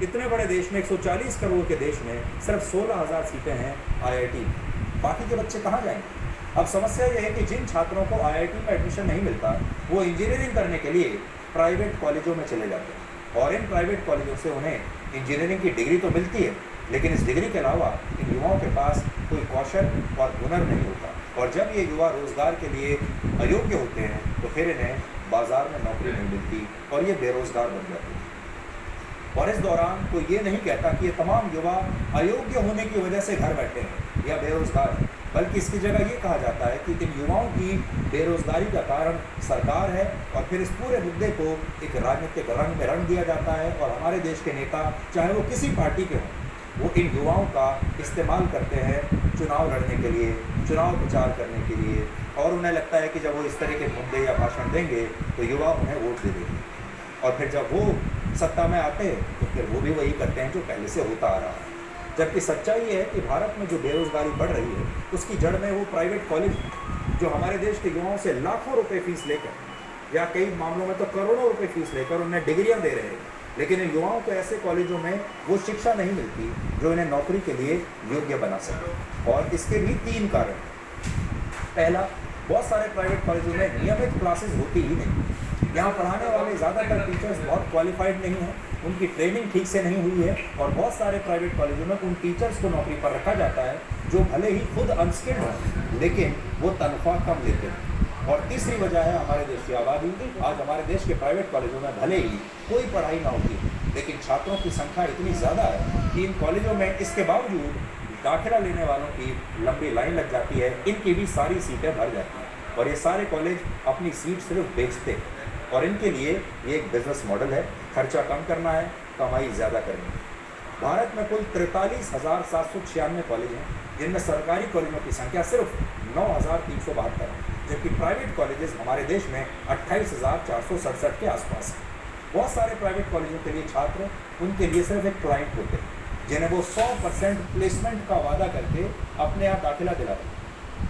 इतने बड़े देश में, 140 करोड़ के देश में सिर्फ 16,000 सीटें हैं IIT में। बाकी के बच्चे कहाँ जाएंगे? अब समस्या यह है कि जिन छात्रों को IIT में एडमिशन नहीं मिलता, वो इंजीनियरिंग करने के लिए प्राइवेट कॉलेजों में चले जाते हैं, और इन प्राइवेट कॉलेजों से उन्हें इंजीनियरिंग की डिग्री तो मिलती है, लेकिन इस डिग्री के अलावा इन युवाओं के पास कोई कौशल और हुनर नहीं होता। और जब ये युवा रोज़गार के लिए अयोग्य होते हैं तो फिर इन्हें बाज़ार में नौकरी नहीं मिलती और ये बेरोज़गार बन जाते हैं। और इस दौरान कोई ये नहीं कहता कि ये तमाम युवा अयोग्य होने की वजह से घर बैठे हैं या बेरोज़गार हैं, बल्कि इसकी जगह ये कहा जाता है कि इन युवाओं की बेरोज़गारी का कारण सरकार है, और फिर इस पूरे मुद्दे को एक राजनीतिक रंग में रंग दिया जाता है। और हमारे देश के नेता, चाहे वो किसी पार्टी के हों, वो इन युवाओं का इस्तेमाल करते हैं चुनाव लड़ने के लिए, चुनाव प्रचार करने के लिए, और उन्हें लगता है कि जब वो इस तरह के मुद्दे या भाषण देंगे तो युवा उन्हें वोट दे देंगे, और फिर जब वो सत्ता में आते हैं तो फिर वो भी वही करते हैं जो पहले से होता आ रहा है। जबकि सच्चाई ये है कि भारत में जो बेरोज़गारी बढ़ रही है उसकी जड़ में वो प्राइवेट कॉलेज जो हमारे देश के युवाओं से लाखों रुपए फीस लेकर, या कई मामलों में तो करोड़ों रुपए फीस लेकर उन्हें डिग्रियां दे रहे हैं, लेकिन इन युवाओं को ऐसे कॉलेजों में वो शिक्षा नहीं मिलती जो इन्हें नौकरी के लिए योग्य बना सके। और इसके भी 3 कारण। पहला, बहुत सारे प्राइवेट कॉलेजों में नियमित क्लासेस होती ही नहीं। यहाँ पढ़ाने वाले ज़्यादातर टीचर्स बहुत क्वालिफाइड नहीं हैं, उनकी ट्रेनिंग ठीक से नहीं हुई है, और बहुत सारे प्राइवेट कॉलेजों में उन टीचर्स को नौकरी पर रखा जाता है जो भले ही खुद अनस्किल्ड हों, लेकिन वो तनख्वाह कम लेते हैं। और तीसरी वजह है हमारे देश की आबादी। आज हमारे देश के प्राइवेट कॉलेजों में भले ही कोई पढ़ाई ना होती, लेकिन छात्रों की संख्या इतनी ज़्यादा है कि इन कॉलेजों में इसके बावजूद दाखिला लेने वालों की लंबी लाइन लग जाती है, इनकी भी सारी सीटें भर जाती हैं, और ये सारे कॉलेज अपनी सीट सिर्फ बेचते हैं, और इनके लिए ये एक बिजनेस मॉडल है, खर्चा कम करना है, कमाई ज़्यादा करनी है। भारत में कुल 43,796 कॉलेज हैं, जिनमें सरकारी कॉलेजों की संख्या सिर्फ 9,372 है, जबकि प्राइवेट कॉलेजेस हमारे देश में 28,467 के आसपास हैं। बहुत सारे प्राइवेट कॉलेजों के लिए छात्र उनके लिए सिर्फ एक क्लाइंट होते हैं, जिन्हें वो 100% प्लेसमेंट का वादा करके अपने यहाँ दाखिला दिलाते हैं।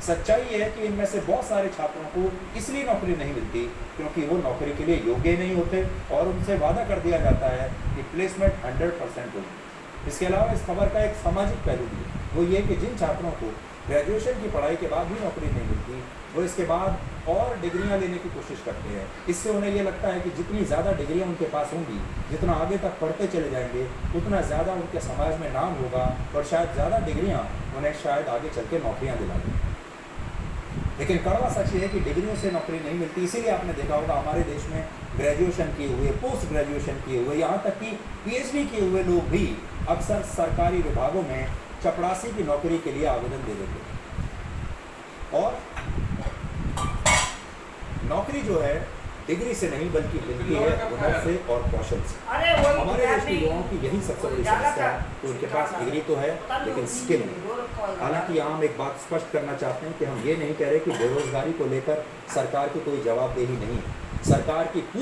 सच्चाई ये है कि इनमें से बहुत सारे छात्रों को इसलिए नौकरी नहीं मिलती क्योंकि वो नौकरी के लिए योग्य नहीं होते, और उनसे वादा कर दिया जाता है कि प्लेसमेंट 100% होगी। इसके अलावा इस खबर का एक सामाजिक पहलू भी है, वो ये कि जिन छात्रों को ग्रेजुएशन की पढ़ाई के बाद भी नौकरी नहीं मिलती, वो इसके बाद और डिग्रियां लेने की कोशिश करते हैं। इससे उन्हें ये लगता है कि जितनी ज़्यादा डिग्रियां उनके पास होंगी, जितना आगे तक पढ़ते चले जाएंगे, उतना ज़्यादा उनके समाज में नाम होगा, और शायद ज़्यादा डिग्रियां उन्हें शायद आगे चल के नौकरियाँ दिला दें। लेकिन कड़वा सच ये है कि डिग्रियों से नौकरी नहीं मिलती। इसीलिए आपने देखा होगा हमारे देश में ग्रेजुएशन किए हुए, पोस्ट ग्रेजुएशन किए हुए, यहाँ तक कि PhD किए हुए लोग भी अक्सर सरकारी विभागों में चपरासी की नौकरी के लिए आवेदन दे देते हैं। और नौकरी जो है डिग्री से नहीं बल्कि मिलती है हुनर से और कौशल से। हमारे देश के युवाओं की यही सबसे बड़ी समस्या है कि उनके पास डिग्री तो है लेकिन स्किल नहीं। हालांकि यहाँ हम एक बात स्पष्ट करना चाहते हैं कि हम ये नहीं कह रहे कि बेरोजगारी को लेकर सरकार की कोई जवाबदेही नहीं है। सरकार की पूरी